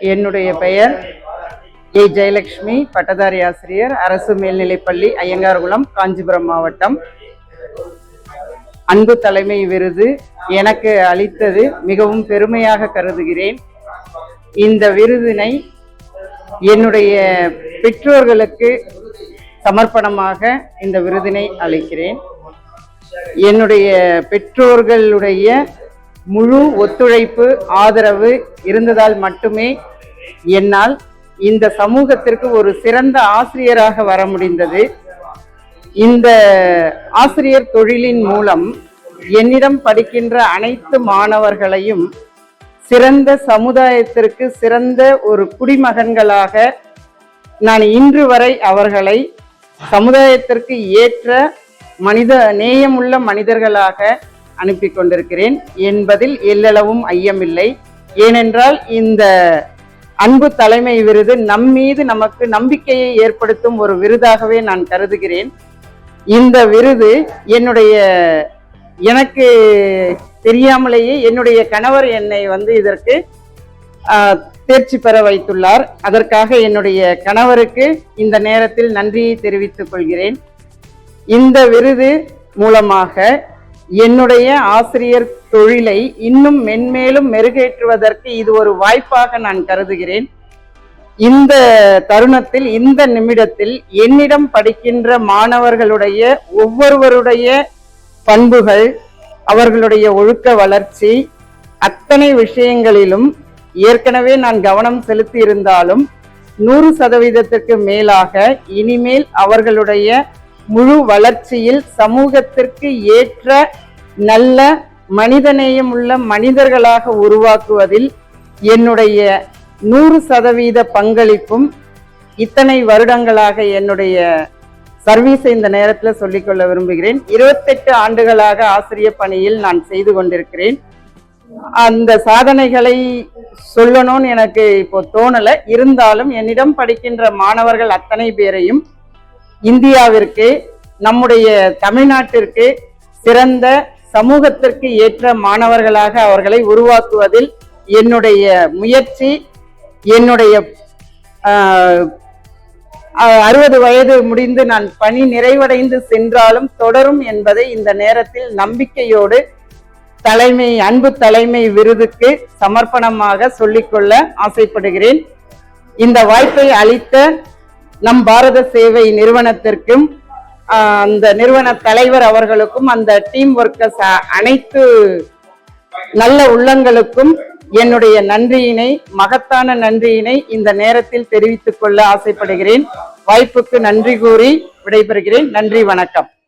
என்னுடைய பெயர் ஏ ஜெயலட்சுமி, பட்டதாரி ஆசிரியர், அரசு மேல்நிலைப்பள்ளி, ஐயங்கார்குளம், காஞ்சிபுரம் மாவட்டம். அன்பு தலைமை விருது எனக்கு அளித்தது மிகவும் பெருமையாக கருதுகிறேன். இந்த விருதினை என்னுடைய பெற்றோர்களுக்கு சமர்ப்பணமாக இந்த விருதினை அளிக்கிறேன். என்னுடைய பெற்றோர்களுடைய முழு ஒத்துழைப்பு, ஆதரவு இருந்ததால் மட்டுமே என்னால் இந்த சமூகத்திற்கு ஒரு சிறந்த ஆசிரியராக வர முடிந்தது. இந்த ஆசிரியர் தொழிலின் மூலம் என்னிடம் படிக்கின்ற அனைத்து மாணவர்களையும் சிறந்த சமுதாயத்திற்கு சிறந்த ஒரு குடிமகன்களாக நான் இன்று வரை அவர்களை சமுதாயத்திற்கு ஏற்ற மனித நேயமுள்ள மனிதர்களாக அனுப்பி கொண்டிருக்கிறேன் என்பதில் எல்லளவும் ஐயமில்லை. ஏனென்றால் இந்த அன்பு தலைமை விருது நம்மீது நமக்கு நம்பிக்கையை ஏற்படுத்தும் ஒரு விருதாகவே நான் கருதுகிறேன். இந்த விருது எனக்கு தெரியாமலேயே என்னுடைய கணவர் என்னை இதற்கு தேர்ச்சி பெற வைத்துள்ளார். அதற்காக என்னுடைய கணவருக்கு இந்த நேரத்தில் நன்றியை தெரிவித்துக் கொள்கிறேன். இந்த விருது மூலமாக என்னுடைய ஆசிரியர் தொழிலை இன்னும் மென்மேலும் மெருகேற்றுவதற்கு இது ஒரு வாய்ப்பாக நான் கருதுகிறேன். இந்த தருணத்தில், இந்த நிமிடத்தில் என்னிடம் படிக்கின்ற மாணவர்களுடைய ஒவ்வொருவருடைய பண்புகள், அவர்களுடைய ஒழுக்க வளர்ச்சி, அத்தனை விஷயங்களிலும் ஏற்கனவே நான் கவனம் செலுத்தி இருந்தாலும் 100% மேலாக இனிமேல் அவர்களுடைய முழு வளர்ச்சியில் சமூகத்திற்கு ஏற்ற நல்ல மனிதநேயம் உள்ள மனிதர்களாக உருவாக்குவதில் என்னுடைய 100% பங்களிப்பும் இத்தனை வருடங்களாக என்னுடைய சர்வீஸை இந்த நேரத்தில் சொல்லிக்கொள்ள விரும்புகிறேன். 28 ஆண்டுகளாக ஆசிரியர் பணியில் நான் செய்து கொண்டிருக்கிறேன். அந்த சாதனைகளை சொல்லணும்னு எனக்கு இப்போ தோணலை. இருந்தாலும் என்னிடம் படிக்கின்ற மாணவர்கள் அத்தனை பேரையும் இந்தியாவிற்கு, நம்முடைய தமிழ்நாட்டிற்கு சிறந்த சமூகத்திற்கு ஏற்ற மாணவர்களாக அவர்களை உருவாக்குவதில் என்னுடைய முயற்சி, என்னுடைய 60 வயது முடிந்து நான் பணி நிறைவடைந்து சென்றாலும் தொடரும் என்பதை இந்த நேரத்தில் நம்பிக்கையோடு அன்பு தலைமை விருதுக்கு சமர்ப்பணமாக சொல்லிக்கொள்ள ஆசைப்படுகிறேன். இந்த வாய்ப்பை அளித்த நம் பாரத சேவை நிறுவனத்திற்கும், அந்த நிறுவன தலைவர் அவர்களுக்கும், அந்த டீம் ஒர்க்கர்ஸ் அனைத்து நல்ல உள்ளங்களுக்கும் என்னுடைய நன்றியினை, மகத்தான நன்றியினை இந்த நேரத்தில் தெரிவித்துக் கொள்ள ஆசைப்படுகிறேன். வாய்ப்புக்கு நன்றி கூறி விடைபெறுகிறேன். நன்றி, வணக்கம்.